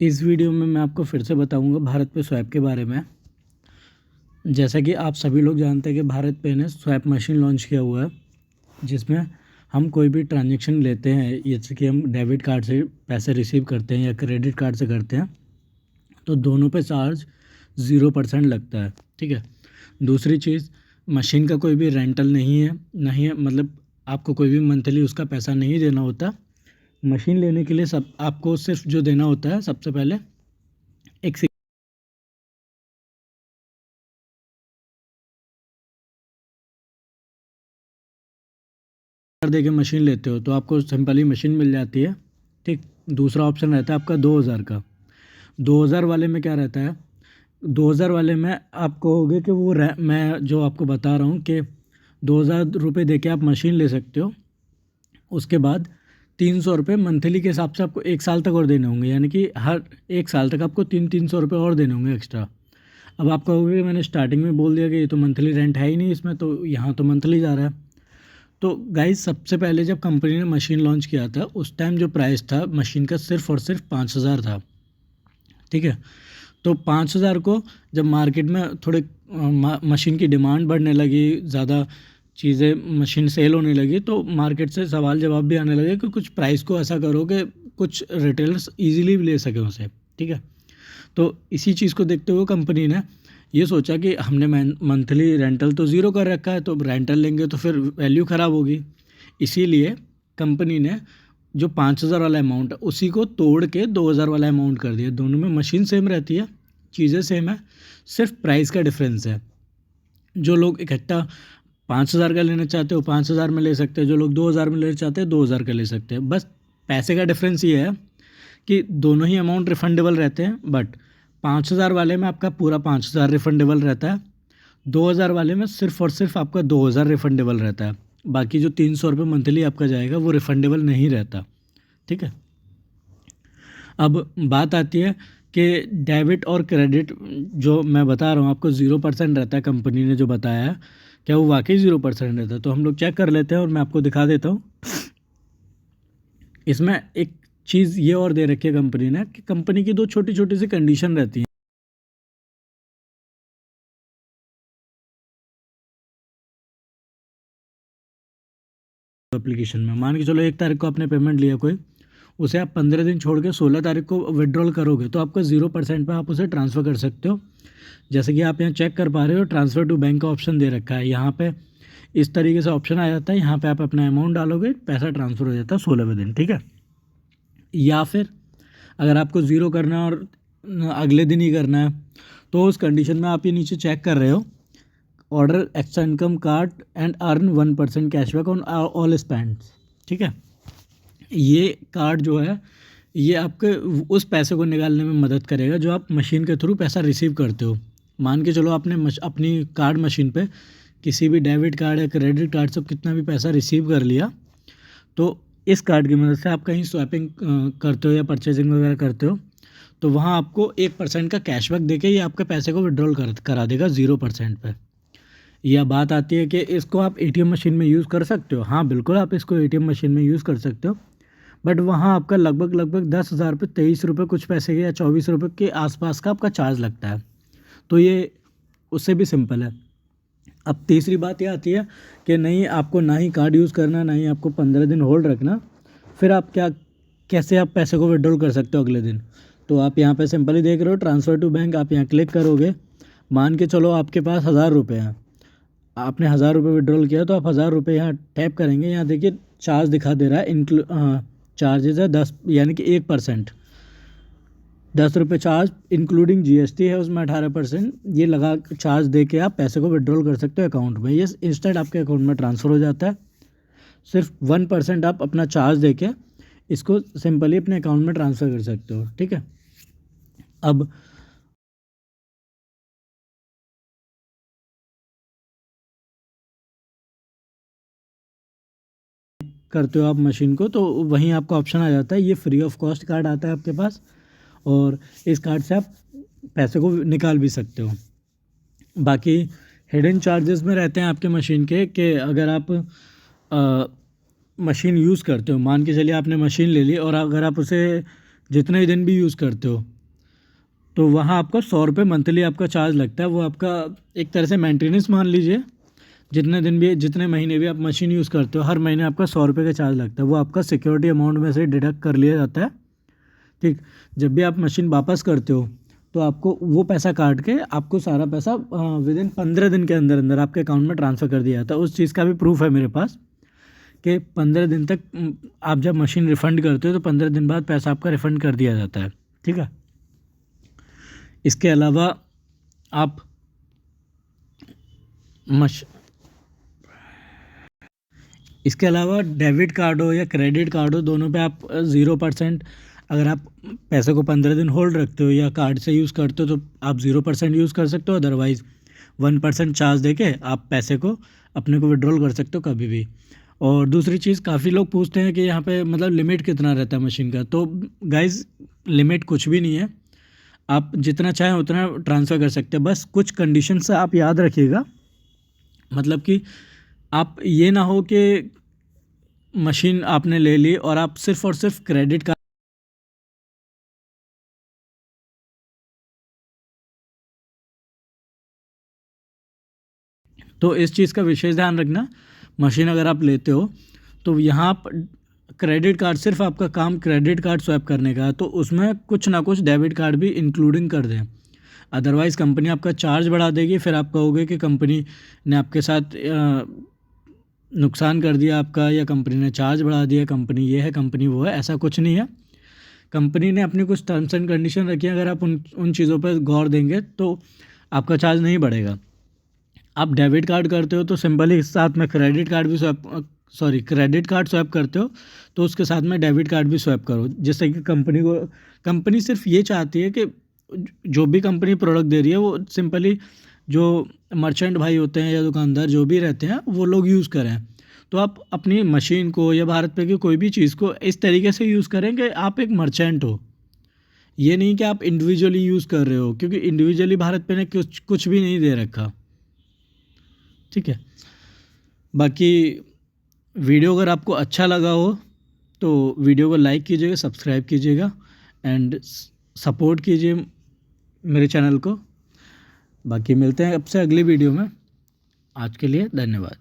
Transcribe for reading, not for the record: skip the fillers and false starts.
इस वीडियो में मैं आपको फिर से बताऊंगा भारत पे स्वैप के बारे में। जैसा कि आप सभी लोग जानते हैं कि भारत पे ने स्वैप मशीन लॉन्च किया हुआ है, जिसमें हम कोई भी ट्रांजैक्शन लेते हैं, जैसे कि हम डेबिट कार्ड से पैसे रिसीव करते हैं या क्रेडिट कार्ड से करते हैं, तो दोनों पे चार्ज 0% लगता है। ठीक है। दूसरी चीज़, मशीन का कोई भी रेंटल नहीं है, मतलब आपको कोई भी मंथली उसका पैसा नहीं देना होता। मशीन लेने के लिए सब आपको सिर्फ जो देना होता है, सबसे पहले एक दे के मशीन लेते हो तो आपको सिंपली मशीन मिल जाती है। ठीक। दूसरा ऑप्शन रहता है आपका 2000 का। 2000 वाले में क्या रहता है, 2000 वाले में आप कहोगे कि मैं जो आपको बता रहा हूँ कि 2000 रुपये दे के आप मशीन ले सकते हो। उसके बाद 300 रुपये मंथली के हिसाब से आपको 1 साल तक और देने होंगे, यानी कि हर 1 साल तक आपको 300 रुपये और देने होंगे एक्स्ट्रा। अब आप कहोगे मैंने स्टार्टिंग में बोल दिया कि ये तो मंथली रेंट है ही नहीं इसमें, तो यहाँ तो मंथली जा रहा है। तो गाइस, सबसे पहले जब कंपनी ने मशीन लॉन्च किया था, उस टाइम जो प्राइस था मशीन का सिर्फ और सिर्फ 5000 था। ठीक है। तो 5000 को जब मार्केट में थोड़े मशीन की डिमांड बढ़ने लगी, ज़्यादा चीज़ें मशीन सेल होने लगी, तो मार्केट से सवाल जवाब भी आने लगे कि कुछ प्राइस को ऐसा करो कि कुछ रिटेलर्स ईजिली भी ले सकें उसे। ठीक है। तो इसी चीज़ को देखते हुए कंपनी ने ये सोचा कि हमने मंथली रेंटल तो ज़ीरो कर रखा है, तो रेंटल लेंगे तो फिर वैल्यू ख़राब होगी। इसीलिए कंपनी ने जो 5000 वाला अमाउंट है उसी को तोड़ के 2000 वाला अमाउंट कर दिया। दोनों में मशीन सेम रहती है, चीज़ें सेम है, सिर्फ प्राइस का डिफरेंस है। जो लोग इकट्ठा 5000 का लेना चाहते हो 5000 में ले सकते हैं, जो लोग 2000 में लेना चाहते हैं 2000 का ले सकते हैं। बस पैसे का डिफरेंस ये है कि दोनों ही अमाउंट रिफंडेबल रहते हैं, बट 5000 वाले में आपका पूरा 5000 रिफंडेबल रहता है, 2000 वाले में सिर्फ और सिर्फ आपका 2000 रिफंडेबल रहता है। बाकी जो 300 रुपये मंथली आपका जाएगा वो रिफंडेबल नहीं रहता। ठीक है। अब बात आती है कि डेबिट और क्रेडिट जो मैं बता रहा हूँ आपको 0% रहता है, कंपनी ने जो बताया है, क्या वो वाकई 0% रहता है? तो हम लोग चेक कर लेते हैं और मैं आपको दिखा देता हूँ। इसमें एक चीज़ ये और दे रखी है कंपनी ने कि कंपनी की दो छोटी छोटी सी कंडीशन रहती हैं एप्लीकेशन में। मान के चलो 1 तारीख को आपने पेमेंट लिया कोई, उसे आप 15 दिन छोड़ के 16 तारीख को विड्रॉल करोगे तो आपका 0% पे आप उसे ट्रांसफ़र कर सकते हो। जैसे कि आप यहाँ चेक कर पा रहे हो, ट्रांसफ़र टू बैंक का ऑप्शन दे रखा है। यहाँ पे इस तरीके से ऑप्शन आ जाता है, यहाँ पे आप अपना अमाउंट डालोगे, पैसा ट्रांसफ़र हो जाता है 16वें दिन। ठीक है। या फिर अगर आपको ज़ीरो करना है और अगले दिन ही करना है, तो उस कंडीशन में आप ये नीचे चेक कर रहे हो, order extra income card and earn 1% cashback on all spends. ठीक है। ये कार्ड जो है ये आपके उस पैसे को निकालने में मदद करेगा जो आप मशीन के थ्रू पैसा रिसीव करते हो। मान के चलो आपने अपनी कार्ड मशीन पे किसी भी डेबिट कार्ड या क्रेडिट कार्ड से कितना भी पैसा रिसीव कर लिया, तो इस कार्ड की मदद से आप कहीं स्वैपिंग करते हो या परचेजिंग वगैरह करते हो, तो वहाँ आपको 1% का कैशबैक देके ये आपके पैसे को विड्रॉल करा देगा 0% पे। यह बात आती है कि इसको आप एटीएम मशीन में यूज़ कर सकते हो। हाँ बिल्कुल, आप इसको एटीएम मशीन में यूज़ कर सकते हो, बट वहाँ आपका लगभग 10,000 पे 23 रुपये कुछ पैसे के या 24 रुपये के आसपास का आपका चार्ज लगता है। तो ये उससे भी सिंपल है। अब तीसरी बात ये आती है कि नहीं, आपको ना ही कार्ड यूज़ करना, ना ही आपको 15 दिन होल्ड रखना, फिर आप कैसे आप पैसे को विड्रॉल कर सकते हो अगले दिन? तो आप यहाँ पे सिंपली देख रहे हो ट्रांसफ़र टू बैंक, आप यहाँ क्लिक करोगे। मान के चलो आपके पास 1000 रुपये हैं, आपने 1000 रुपये विड्रॉल किया, तो आप 1000 रुपये यहाँ टैप करेंगे। यहाँ देखिए चार्ज दिखा दे रहा है, चार्जेज है 10, यानी कि 1%, 10 रुपये चार्ज इंक्लूडिंग जीएसटी है, उसमें 18% ये लगा चार्ज दे के आप पैसे को विड्रॉल कर सकते हो अकाउंट में। ये इंस्टेंट आपके अकाउंट में ट्रांसफ़र हो जाता है। सिर्फ 1% आप अपना चार्ज दे के इसको सिंपली अपने अकाउंट में ट्रांसफ़र कर सकते हो। ठीक है। अब करते हो आप मशीन को, तो वहीं आपका ऑप्शन आ जाता है, ये फ्री ऑफ कॉस्ट कार्ड आता है आपके पास, और इस कार्ड से आप पैसे को निकाल भी सकते हो। बाकी हिडन चार्जेस में रहते हैं आपके मशीन के, कि अगर आप मशीन यूज़ करते हो, मान के चलिए आपने मशीन ले ली और अगर आप उसे जितने ही दिन भी यूज़ करते हो, तो वहाँ आपका 100 रुपये मंथली आपका चार्ज लगता है। वो आपका एक तरह से मेंटेनेंस मान लीजिए। जितने दिन भी, जितने महीने भी आप मशीन यूज़ करते हो, हर महीने आपका 100 रुपये का चार्ज लगता है। वो आपका सिक्योरिटी अमाउंट में से डिडक्ट कर लिया जाता है। ठीक, जब भी आप मशीन वापस करते हो तो आपको वो पैसा काट के आपको सारा पैसा विदिन 15 दिन के अंदर अंदर आपके अकाउंट में ट्रांसफ़र कर दिया जाता है। उस चीज़ का भी प्रूफ है मेरे पास कि 15 दिन तक आप जब मशीन रिफ़ंड करते हो तो 15 दिन बाद पैसा आपका रिफ़ंड कर दिया जाता है। ठीक है। इसके अलावा आप इसके अलावा डेबिट कार्ड हो या क्रेडिट कार्ड हो, दोनों पे आप 0%, अगर आप पैसे को 15 दिन होल्ड रखते हो या कार्ड से यूज़ करते हो तो आप 0% यूज़ कर सकते हो। अदरवाइज़ 1% चार्ज देके आप पैसे को अपने को विड्रॉल कर सकते हो कभी भी। और दूसरी चीज़, काफ़ी लोग पूछते हैं कि यहाँ पे मतलब लिमिट कितना रहता है मशीन का। तो गाइज़, लिमिट कुछ भी नहीं है, आप जितना चाहें उतना ट्रांसफ़र कर सकते हैं। बस कुछ कंडीशन से आप याद रखिएगा, मतलब कि आप ये ना हो कि मशीन आपने ले ली और आप सिर्फ़ और सिर्फ क्रेडिट कार्ड, तो इस चीज़ का विशेष ध्यान रखना। मशीन अगर आप लेते हो तो यहाँ आप क्रेडिट कार्ड, सिर्फ आपका काम क्रेडिट कार्ड स्वैप करने का है, तो उसमें कुछ ना कुछ डेबिट कार्ड भी इंक्लूडिंग कर दें। अदरवाइज़ कंपनी आपका चार्ज बढ़ा देगी, फिर आप कहोगे कि कंपनी ने आपके साथ नुकसान कर दिया आपका, या कंपनी ने चार्ज बढ़ा दिया, कंपनी ये है, कंपनी वो है। ऐसा कुछ नहीं है। कंपनी ने अपनी कुछ टर्म्स एंड कंडीशन रखी हैं, अगर आप उन चीज़ों पर गौर देंगे तो आपका चार्ज नहीं बढ़ेगा। आप डेबिट कार्ड करते हो तो सिंपली साथ में क्रेडिट कार्ड भी क्रेडिट कार्ड स्वैप करते हो तो उसके साथ में डेबिट कार्ड भी स्वैप करो, जिससे कि कंपनी सिर्फ ये चाहती है कि जो भी कंपनी प्रोडक्ट दे रही है वो सिंपली जो मर्चेंट भाई होते हैं या दुकानदार जो भी रहते हैं वो लोग यूज़ करें। तो आप अपनी मशीन को या भारत पे की कोई भी चीज़ को इस तरीके से यूज़ करें कि आप एक मर्चेंट हो, ये नहीं कि आप इंडिविजुअली यूज़ कर रहे हो, क्योंकि इंडिविजुअली भारत पे ने कुछ भी नहीं दे रखा। ठीक है। बाकी वीडियो अगर आपको अच्छा लगा हो तो वीडियो को लाइक कीजिएगा, सब्सक्राइब कीजिएगा एंड सपोर्ट कीजिए मेरे चैनल को। बाकी मिलते हैं आपसे अगली वीडियो में। आज के लिए धन्यवाद।